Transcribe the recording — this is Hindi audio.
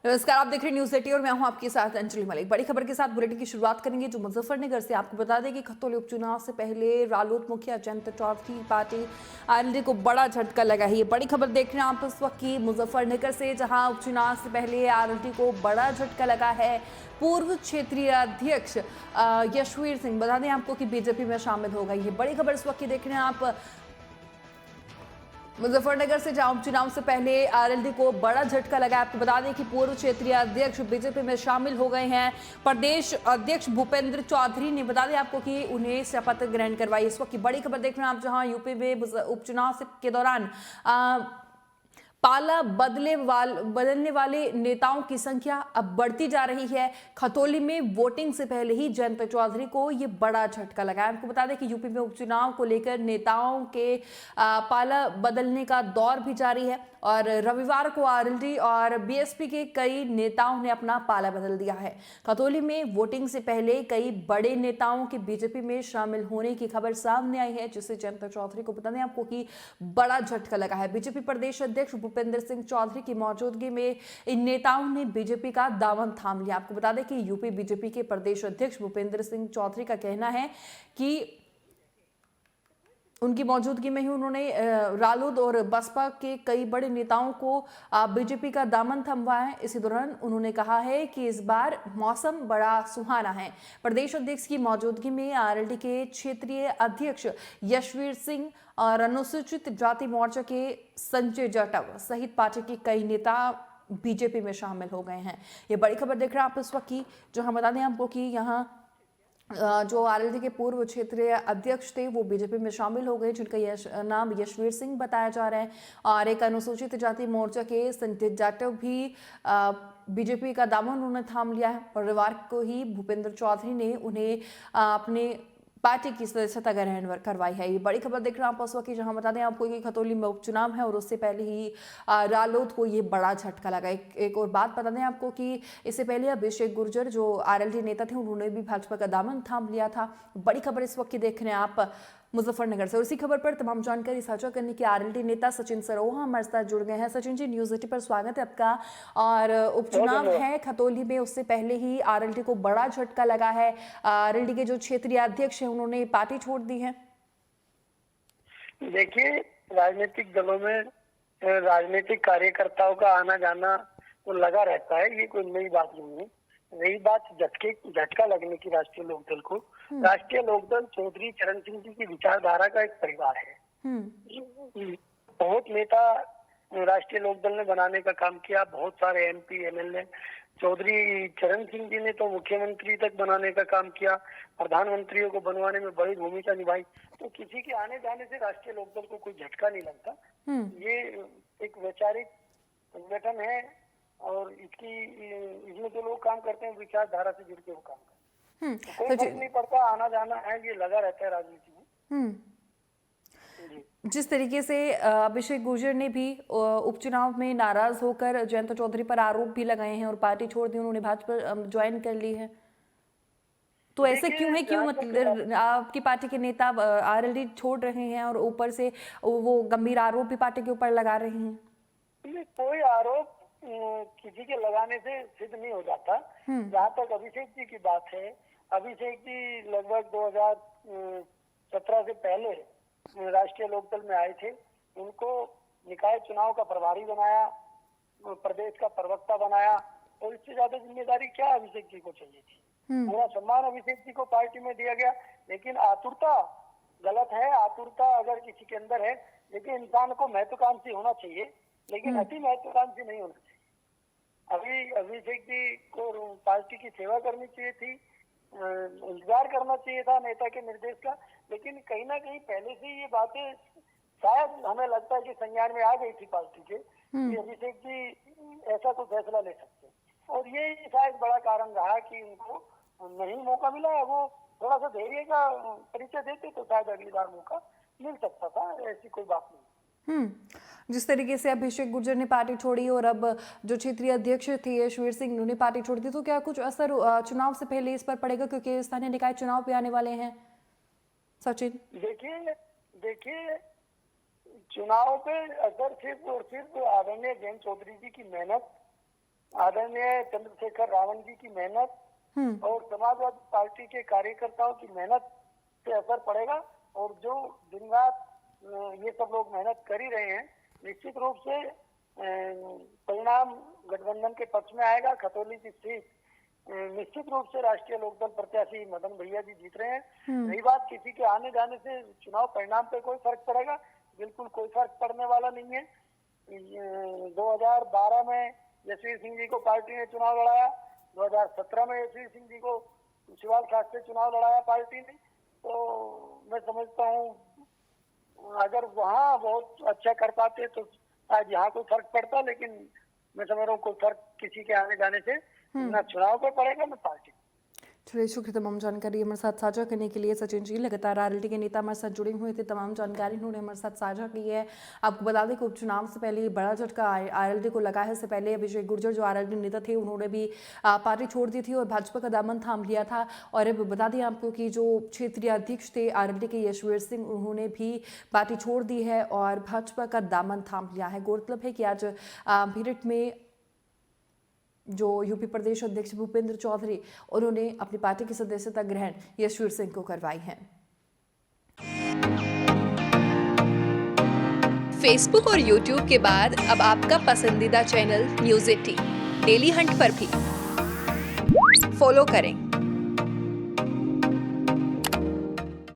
नमस्कार, आप देख रहे हैं न्यूज एटी और मैं हूं आपके साथ अंजलि मलिक। बड़ी खबर के साथ बुलेटिन की शुरुआत करेंगे जो मुजफ्फरनगर से। आपको बता दें कि खतौली उपचुनाव से पहले रालोद मुखिया जयंत चौधरी पार्टी आरएलडी को बड़ा झटका लगा है। ये बड़ी खबर देख रहे हैं आप इस वक्त की मुजफ्फरनगर से, जहां उपचुनाव से पहले आरएलडी को बड़ा झटका लगा है। पूर्व क्षेत्रीय अध्यक्ष यशवीर सिंह, बता दें आपको कि बीजेपी में शामिल हो गई है। बड़ी खबर इस वक्त की देख रहे हैं आप मुजफ्फरनगर से, जहां उपचुनाव से पहले आरएलडी को बड़ा झटका लगा। आपको बता दें कि पूर्व क्षेत्रीय अध्यक्ष बीजेपी में शामिल हो गए हैं। प्रदेश अध्यक्ष भूपेंद्र चौधरी ने, बता दें आपको कि उन्हें शपथ ग्रहण करवाई। इस वक्त की बड़ी खबर देख रहे हैं आप, जहां यूपी में उपचुनाव के दौरान पाला बदलने वाले नेताओं की संख्या अब बढ़ती जा रही है। खतौली में वोटिंग से पहले ही जयंत चौधरी को ये बड़ा झटका लगा। आपको बता दें कि यूपी में उपचुनाव को लेकर नेताओं के पाला बदलने का दौर भी जारी है और रविवार को आरएलडी और बीएसपी के कई नेताओं ने अपना पाला बदल दिया है। खतौली में वोटिंग से पहले कई बड़े नेताओं के बीजेपी में शामिल होने की खबर सामने आई है, जिससे जयंत चौधरी को, बता दें आपको कि बड़ा झटका लगा है। बीजेपी प्रदेश अध्यक्ष भूपेंद्र सिंह चौधरी की मौजूदगी में इन नेताओं ने बीजेपी का दामन थाम लिया। आपको बता दें कि यूपी बीजेपी के प्रदेश अध्यक्ष भूपेंद्र सिंह चौधरी का कहना है कि उनकी मौजूदगी में ही उन्होंने रालोद और बसपा के कई बड़े नेताओं को बीजेपी का दामन थमवाया है। इसी दौरान उन्होंने कहा है कि इस बार मौसम बड़ा सुहाना है। प्रदेश अध्यक्ष की मौजूदगी में आरएलडी के क्षेत्रीय अध्यक्ष यशवीर सिंह और अनुसूचित जाति मोर्चा के संजय जाटव सहित पार्टी के कई नेता बीजेपी में शामिल हो गए हैं। ये बड़ी खबर देख रहे हैं आप इस वक्त की, जो हम बता दें आपको कि यहाँ जो आरएलडी के पूर्व क्षेत्रीय अध्यक्ष थे वो बीजेपी में शामिल हो गए, जिनका नाम यशवीर सिंह बताया जा रहा है। और एक अनुसूचित जाति मोर्चा के संजय जाटव भी बीजेपी का दामन उन्होंने थाम लिया है और रविवार को ही भूपेंद्र चौधरी ने उन्हें अपने पार्टी की सदस्यता ग्रहण करवाई है। ये बड़ी खबर देख रहे हैं आप उस वक्त, जहां बता दें आपको कि खतौली में उपचुनाव है और उससे पहले ही रालोद को ये बड़ा झटका लगा। एक और बात बता दें आपको कि इससे पहले अभिषेक गुर्जर जो आरएलडी नेता थे, उन्होंने भी भाजपा का दामन थाम लिया था। बड़ी खबर इस वक्त की देख रहे हैं आप मुजफ्फरनगर से। और इसी खबर पर तमाम जानकारी साझा करने के आरएलडी नेता सचिन सरोहा हमारे साथ जुड़ गए हैं। सचिन जी, न्यूज एटी पर स्वागत है आपका। और उपचुनाव है खतौली में, उससे पहले ही आरएलडी को बड़ा झटका लगा है। आरएलडी के जो क्षेत्रीय अध्यक्ष हैं उन्होंने पार्टी छोड़ दी है। देखिए, राजनीतिक दलों में राजनीतिक कार्यकर्ताओं का आना जाना तो लगा रहता है, ये कोई नई बात नहीं है। रही बात झटका लगने की राष्ट्रीय लोकदल को, राष्ट्रीय लोकदल चौधरी चरण सिंह जी की विचारधारा का एक परिवार है। बहुत नेता राष्ट्रीय लोकदल ने बनाने का काम किया, बहुत सारे एमपी एमएलए। चौधरी चरण सिंह जी ने तो मुख्यमंत्री तक बनाने का काम किया, प्रधानमंत्रियों को बनवाने में बड़ी भूमिका निभाई। तो किसी के आने जाने से राष्ट्रीय लोकदल को कोई झटका नहीं लगता। ये एक वैचारिक संगठन है और इसमें जो लोग काम करते हैं विचारधारा से जुड़ के वो काम करते हैं। तो कोई फर्क नहीं पड़ता, आना जाना है, ये लगा रहता है राजनीति में। जिस तरीके से अभिषेक गुर्जर ने भी उपचुनाव में नाराज होकर जयंत चौधरी पर आरोप भी लगाए हैं और पार्टी छोड़ दी, उन्होंने भाजपा ज्वाइन कर ली है, तो ऐसे क्यों है? क्यों मतलब आपकी पार्टी के नेता आरएलडी छोड़ रहे हैं और ऊपर से वो गंभीर आरोप भी पार्टी के ऊपर लगा रहे हैं? कोई आरोप किसी के लगाने से सिद्ध नहीं हो जाता। जहाँ तक अभिषेक जी की बात है, अभिषेक जी लगभग 2017 से पहले राष्ट्रीय लोकदल में आए थे। उनको निकाय चुनाव का प्रभारी बनाया, प्रदेश का प्रवक्ता बनाया, और इससे ज्यादा जिम्मेदारी क्या अभिषेक जी को चाहिए थी? पूरा सम्मान अभिषेक जी को पार्टी में दिया गया, लेकिन आतुरता गलत है। आतुरता अगर किसी के अंदर है, लेकिन इंसान को महत्वाकांक्षी होना चाहिए, लेकिन अति महत्वाकांक्षी नहीं होना चाहिए। अभी अभिषेक जी को पार्टी की सेवा करनी चाहिए थी, इंतजार करना चाहिए था नेता के निर्देश का, लेकिन कहीं ना कहीं पहले से ये बातें शायद हमें लगता है कि संज्ञान में आ गई थी पार्टी के कि अभिषेक जी ऐसा कोई फैसला ले सकते, और ये शायद बड़ा कारण रहा कि उनको नहीं मौका मिला। वो थोड़ा सा धैर्य का परिचय देते तो शायद अगली बार मौका मिल सकता था, ऐसी कोई बात नहीं। जिस तरीके से अभिषेक गुर्जर ने पार्टी छोड़ी और अब जो क्षेत्रीय अध्यक्ष थे यशवीर सिंह, उन्होंने पार्टी छोड़ दी, तो क्या कुछ असर चुनाव से पहले इस पर पड़ेगा, क्योंकि स्थानीय निकाय चुनाव भी आने वाले हैं? सचिन, देखिए चुनाव पे असर सिर्फ और सिर्फ आदरणीय जयंत चौधरी जी की मेहनत आदरणीय चंद्रशेखर रावण जी की मेहनत और समाजवादी पार्टी के कार्यकर्ताओं की मेहनत से असर पड़ेगा। और जो दिन रात ये सब लोग मेहनत कर ही रहे हैं, निश्चित रूप से परिणाम गठबंधन के पक्ष में आएगा। खतौली की सीट निश्चित रूप से राष्ट्रीय लोकदल प्रत्याशी मदन भैया जी जीत रहे हैं। रही बात किसी के आने जाने से चुनाव परिणाम पे कोई फर्क पड़ेगा, बिल्कुल कोई फर्क पड़ने वाला नहीं है। 2012 में यशवीर सिंह जी को पार्टी ने चुनाव लड़ाया, 2017 में यशवीर सिंह जी को शिवाल खास से चुनाव लड़ाया पार्टी ने। तो मैं समझता हूँ अगर वहाँ बहुत अच्छा कर पाते तो आज यहाँ कोई फर्क पड़ता, लेकिन मैं समझ रहा हूँ कोई फर्क किसी के आने जाने से ना चुनाव पर पड़ेगा ना पार्टी। चलिए, शुक्रिया तमाम जानकारी हमारे साथ साझा करने के लिए। सचिन जी, लगातार आरएलडी के नेता हमारे साथ जुड़े हुए थे, तमाम जानकारी उन्होंने हमारे साथ साझा की है। आपको बता दें कि उपचुनाव से पहले बड़ा झटका आरएलडी को लगा है। इससे पहले अभिषेक गुर्जर जो आरएलडी नेता थे, उन्होंने भी पार्टी छोड़ दी थी और भाजपा का दामन थाम लिया था। और अब बता दें आपको कि जो क्षेत्रीय अध्यक्ष थे आरएलडी के यशवीर सिंह, उन्होंने भी पार्टी छोड़ दी है और भाजपा का दामन थाम लिया है। गौरतलब है कि आज मेरठ में जो यूपी प्रदेश अध्यक्ष भूपेंद्र चौधरी, उन्होंने अपनी पार्टी की सदस्यता ग्रहण यशवीर सिंह को करवाई है। फेसबुक और यूट्यूब के बाद अब आपका पसंदीदा चैनल न्यूज़ 18 डेली हंट पर भी फॉलो करें।